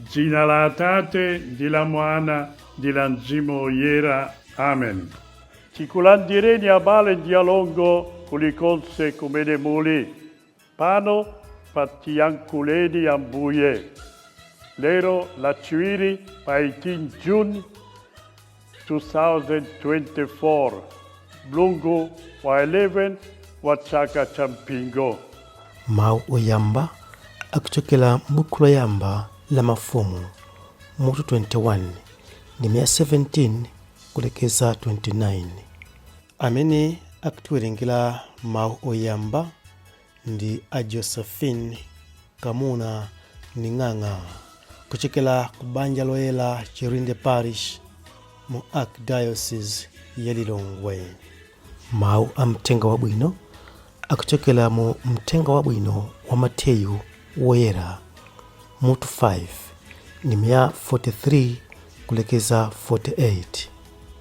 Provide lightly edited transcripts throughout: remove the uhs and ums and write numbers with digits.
Dzina la Atate, di la Mwana, di la Mzimu Oyera. Amen. Tikulandireni abale dialogo kulikonse kumene muli. Pano patiyankhuleni Ambuye. Lero lachiwiri pa 18 June 2024. Mlungu wa 11 wa chaka cha mpingo. Mawu oyamba akuchokera m'buku loyamba la mafumu mutu 21 ndi 17 kulekeza 29. Amene akutiwerengera mawu oyamba ndi a Josephine Kamuna Ning'ang'a kuchokera ku banja loyera Chirinde Parish mu Archdiocese ya Lilongwe. Mawu a mthenga wabwino akuchokera mu mthenga wabwino wa Mateyu woyera mutu 5 ndi 43 kulekeza 48.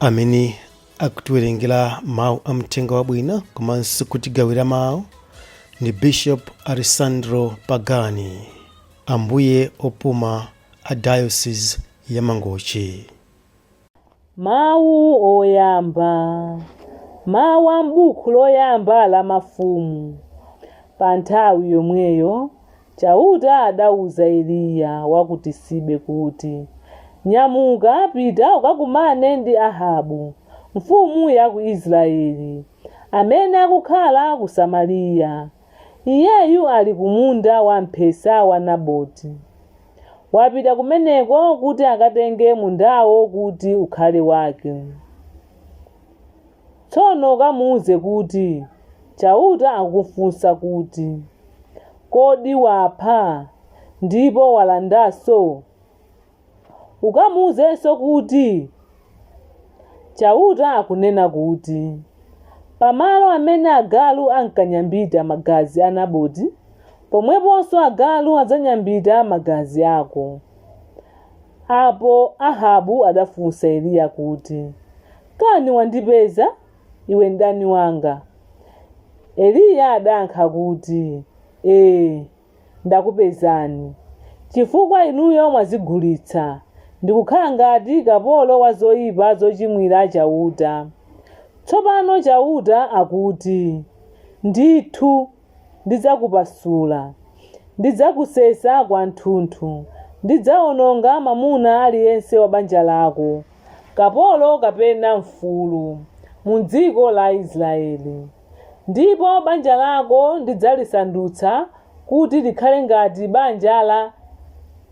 Amene akutiwerengera mawu a mthenga wabwino komanso kutigawira mawu ndi Bishop Alessandro Pagani, ambuye opuma a Diocese ya Mangochi. Mawu oyamba. Mawu a m'buku loyamba la mafumu. Pa nthawi yomweyo Chauta adauza Eliya wa ku Tisibe kuti, nyamuka pita ukakumane ndi Ahabu, mfumu ya ku Israeli, amene akukhala ku Samariya. Iyeyu ali ku munda wamphesa wa Naboti. Wapita kumeneko kuti akatenge mundawo kuti ukhale wake. Tsono kamuuze kuti Chauta akufunsa kuti, kodi wapha ndipo walandanso? Ukamuuzenso kuti Chauta akunena kuti, pamalo amene agalu ankanyambita magazi a Naboti, pomweponso agalu adzanyambita magazi ako. Apo Ahabu adafunsa Eliya kuti, kani wandipeza, iwe mdani wanga? Eliya adayankha kuti, ndakupezani, chifukwa inuyo mwazigulitsa ndi kukhala ngati kapolo wa zoyipa zochimwira Chauta. Tsopano Chauta akuti, ndithu ndidzakupasula, ndidzakusesa kwathunthu, ndidzawononga mwamuna aliyense wa banja lako, kapolo kapena mfulu, mu dziko la Israeli. Ndipo banja lako ndidzalisandutsa kuti likhale ngati banja la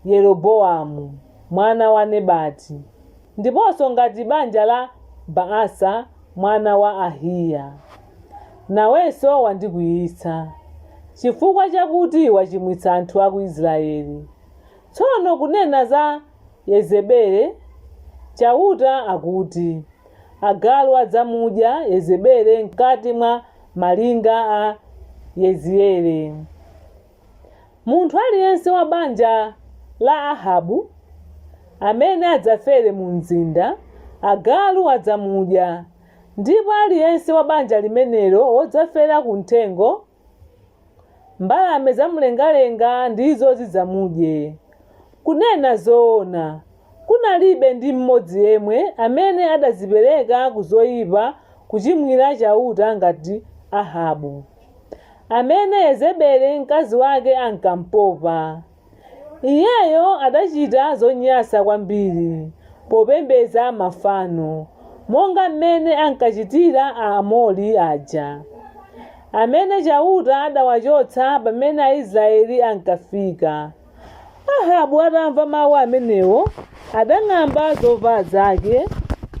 Yeroboamu mwana wa Nebati, ndiponso ngati banja la Baasa mwana wa Ahiya. Nawenso wandikwiyitsa chifukwa chakuti wachimwitsa anthu a ku Israeli. Tsono kunena za Yezebeli, Chauta akuti, agalu adzamudya Yezebeli mkati mwa malinga a Yezieli. Munthu aliyense wa banja la Ahabu amene adzafere mu mzinda, agalu adzamudya, ndipo aliyense wa banja limenelo wodzafera ku mthengo, mbalame zamlengalenga ndizo zidzamudye. Kunena zoona, kunalibe ndi mmodzi yemwe amene adadzipereka ku zoyipa kuchimwira Chauta ngati Ahabu, amene Yezebeli mkazi wake ankampopa. Iyeyo adachita zonyansa kwambiri popembedza mafano, monga mmene ankachitira Aamori aja, amene Chauta adawachotsa pamene Aisraeli ankafika. Ahabu atamva mawu amenewo, adang'amba zovala zake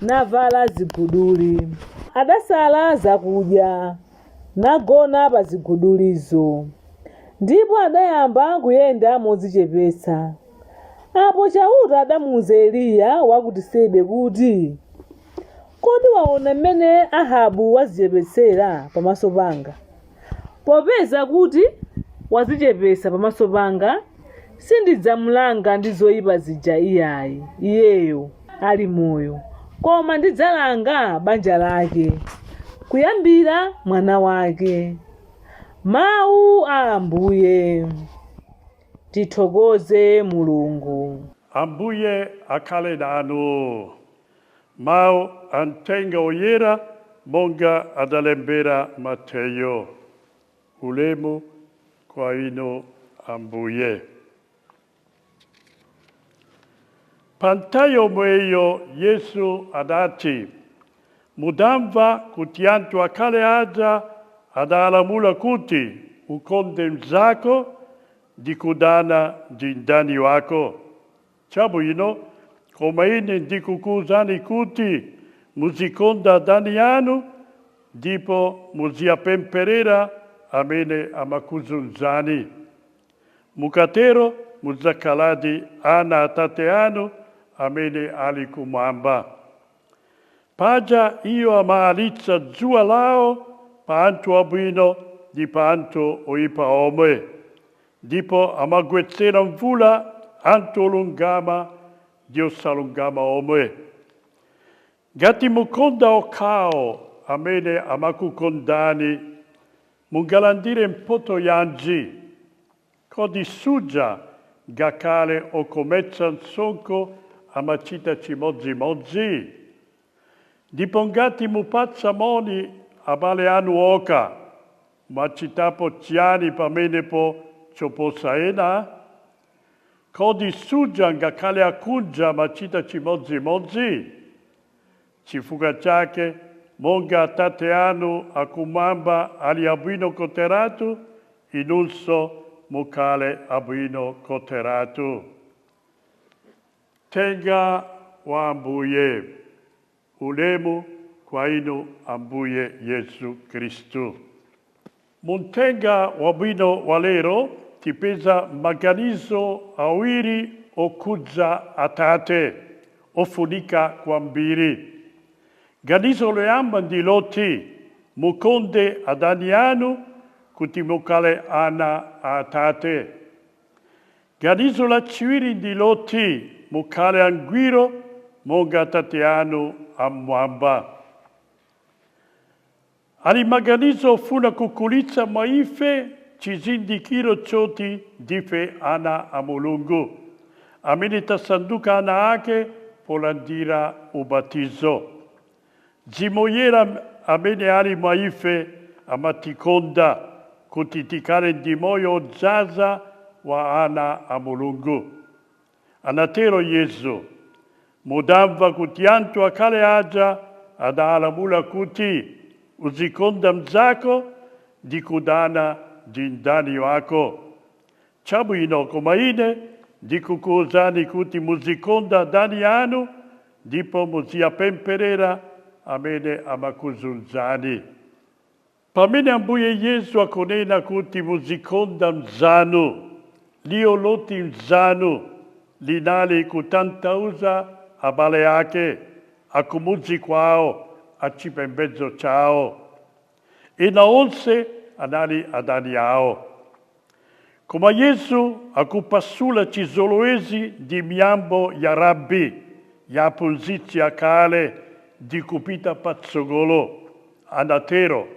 navala ziguduli. Adasala zakudya nagona pa zigudulizo, ndipo adayamba kuyenda modzichepetsa. Apo Chauta adamuwuza Eliya wa ku Tisibe kuti, kodi waona mmene Ahabu wadzichepetsera pamaso panga? Popeza kuti wadzichepetsa pamaso panga, sindidzamulanga ndi zoyipa zija iyayi, iyeyo ali moyo, koma ndidzalanga banja lake kuyambira mwana wake. Mawu a Ambuye. Tithokoze Mulungu. Ambuye akhale nanu. Mawu a Mtenga Oyera monga adalembera Mateyo. Ulemu kwa inu Ambuye. Pantayo mweyo Yesu adati, mudamva kuti anthu akhale aja adalamula kuti ukonde mzako ndi kudana ndi mdani wako. Chabwino, koma ine ndikukuwuzani kuti muzikonda adani anu ndipo muziyapempherera amene amakuzunzani. Mukatero mudzakhaladi ana Atate anu amene ali kumwamba. Paja iyo amalitsa dzuwa lawo pa anthu abwino ndi pa anthu oyipa omwe, ndipo amagwetsera mvula anthu olungama ndi osalungama omwe. Ngati mukonda okhawo amene amakukondani, mungalandire mphotho yanji? Kodi suja ngakhale okometsa msonkho amachita chimodzimodzi? Ndipo ngati mupatsa moni abale anu okha, mwachitapo chiyani pamenepo choposa ena? Kodi suja ngakhale akunja amachita chimodzimodzi? Chifukwa chake, monga Atate anu akumwamba ali abwino koteratu, inunso mukhale abwino koteratu. Tenga wa Ambuye. Ulemu kwa inu Ambuye Yesu Kristu. Muntenga wabwino walero tipeza maganizo awiri okudza Atate ofunika kwambiri. Ganizo loyamba ndi loti mukonde adani anu kuti mukhale ana a Atate. Ganizo lachiwiri ndi loti mukhale angwiro monga Atate anu amwamba. Ali maganizo ofuna kukulitsa mwa ife chizindikiro choti ndife ana a Mulungu, amene tasanduka ana ake polandira ubatizo. Mzimu Woyera amene ali mwa ife amatikonda kuti tikhale ndi moyo odzaza wa ana a Mulungu. Anatero Yesu, mudamva kuti anthu akhale aja adalamula kuti uzikonda mzako ndi kudana ndi mdani wako. Chabwino, koma ine ndikukuwuzani kuti muzikonda adani anu ndipo muziyapempherera amene amakuzunzani. Pamene Ambuye Yesu akunena kuti muzikonda mzanu, liyo loti mzanu linali kutanthauza abale ake, akumudzi kwawo, achipembedzo chawo. Ena onse anali adani awo. Koma Yesu akupasula chizolowezi ndi miyambo ya Rabbi, ya aphunzitsi akale ndi kupita patsogolo. Anatero,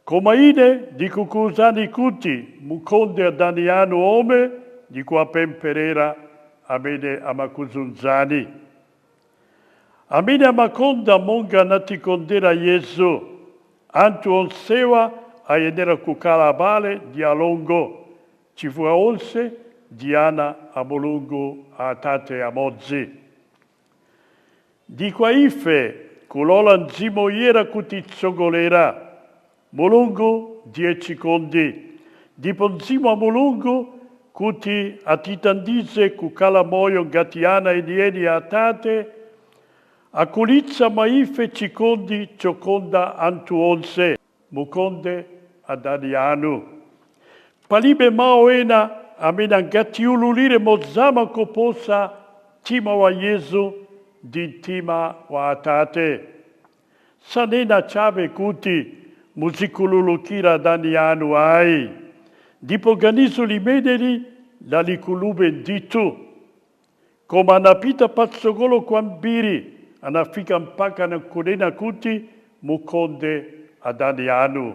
koma ine ndikukuwuzani kuti mukonde adani anu omwe ndi kuwapempherera amene amakuzunzani. Amene amakonda monga anatikondera Yesu, anthu onsewa ayenera kukhala abale ndi alongo, chifukwa onse ndi ana a Mulungu Atate amodzi. Ndi kwa ife kulola Mzimu Woyera kutitsogolera. Mulungu ndiye chikondi, ndipo Mzimu wa Mulungu kuti atitandize kukhala moyo ngati ana enieni a Atate, akulitsa mwa ife chikondi chokonda anthu onse. Mukonde adani anu. Palibe mawu ena amene angatiululire mozama koposa mtima wa Yesu ndi mtima wa Atate. Sanena chabe kuti muzikhululukira adani anu ayi, ndipo ganizo limeneli lalikulube ndithu. Koma anapita patsogolo kwambiri, anafika mpaka na kunena kuti mukonde adani yanu.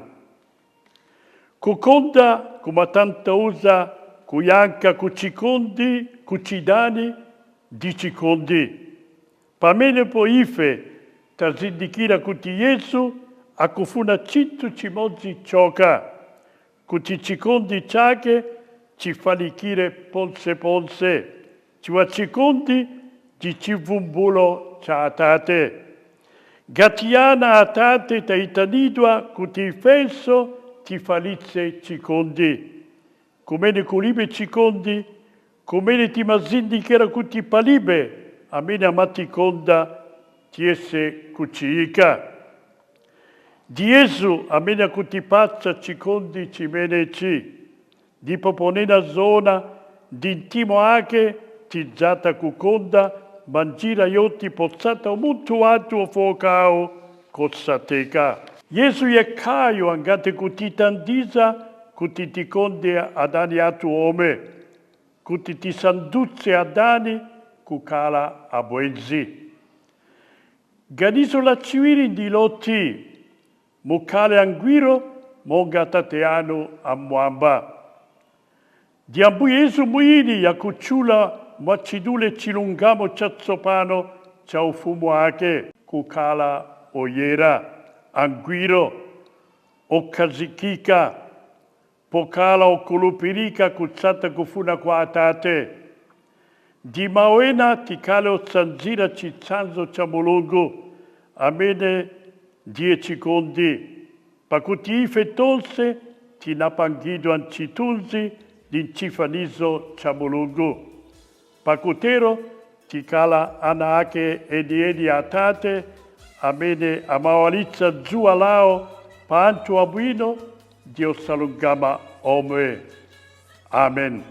Kukonda kumatanthauza kuyankha kuchikondi kuchidani di chikondi. Pamenepo ife tazindikira kuti Yesu akufuna chinthu chimodzi chokha, kuti chikondi chake chifalikire ponseponse, chiwa chikondi di chivumbulo cha Atate. Gatiana Atate taitanidwa kuti ifenso tifalitse chikondi. Kumene kulibe chikondi, kumene timazindikira kuti palibe amene amatikonda tiyese kuchiyika. Di Yesu amene akutipatsa chikondi chimenechi, ndipo ponena zona ndi mtima wake tidzata kukonda manjira yoti potsata umunthu wathu ofowokawo kosateka. Yesu yekhayo angati kutitandiza kuti tikonde adani athu omwe, kuti tisandutse adani kukhala abwenzi. Ganizo lachiwiri ndi loti mukhale angwiro monga Atate anu amwamba. Ndi Ambuye Yesu mwini yakutchula mwachidule chilungamo chatsopano cha ufumu wake, kukhala oyera, angwiro, okhazikika, pokhala okhulupirika kutsata kufuna kwa Atate. Ndi mawena tikhale otsanzira chitsanzo cha Mulungu amene ndiye chikondi, pakuti ife tonse tinapangidwa mchitunzi ndi mchifanizo cha Mulungu. Pakutero tikhala ana ake enieni Atate amene amawalitsa dzuwa lawo pa anthu abwino ndi osalungama omwe. Amen.